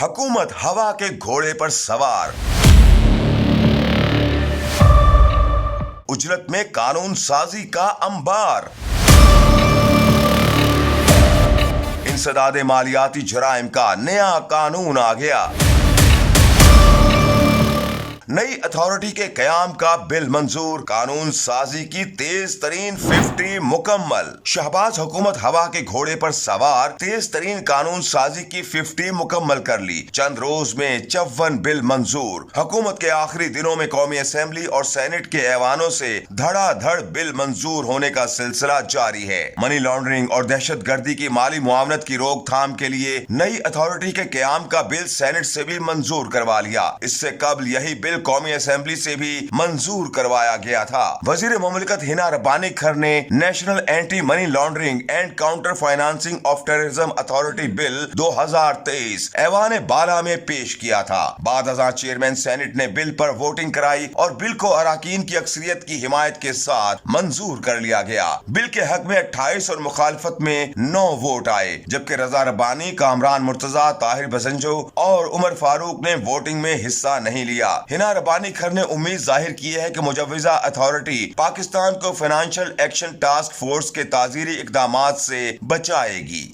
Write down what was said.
حکومت ہوا کے گھوڑے پر سوار، اجرت میں قانون سازی کا انبار، انسداد مالیاتی جرائم کا نیا قانون آ گیا، نئی اتھارٹی کے قیام کا بل منظور، قانون سازی کی تیز ترین 50 مکمل۔ شہباز حکومت ہوا کے گھوڑے پر سوار تیز ترین قانون سازی کی 50 مکمل کر لی، چند روز میں 54 بل منظور۔ حکومت کے آخری دنوں میں قومی اسمبلی اور سینٹ کے ایوانوں سے دھڑا دھڑ بل منظور ہونے کا سلسلہ جاری ہے۔ منی لانڈرنگ اور دہشت گردی کی مالی معاونت کی روک تھام کے لیے نئی اتھارٹی کے قیام کا بل سینٹ سے بھی منظور کروا لیا۔ اس سے قبل یہی بل قومی اسمبلی سے بھی منظور کروایا گیا تھا۔ وزیر مملکت ہنا ربانی کھر نے national anti money laundering and counter financing of terrorism authority bill 2023 ایوان بالا میں پیش کیا تھا۔ بعد ازاں چیئرمین سینٹ نے بل پر ووٹنگ کرائی اور بل کو اراکین کی اکثریت کی حمایت کے ساتھ منظور کر لیا گیا۔ بل کے حق میں 28 اور مخالفت میں 9 ووٹ آئے، جبکہ رضا ربانی، کامران مرتضی، طاہر بزنجو اور عمر فاروق نے ووٹنگ میں حصہ نہیں لیا۔ ہنا ربانی کھر نے امید ظاہر کی ہے کہ مجوزہ اتھارٹی پاکستان کو فائنینشل ایکشن ٹاسک فورس کے تعزیری اقدامات سے بچائے گی۔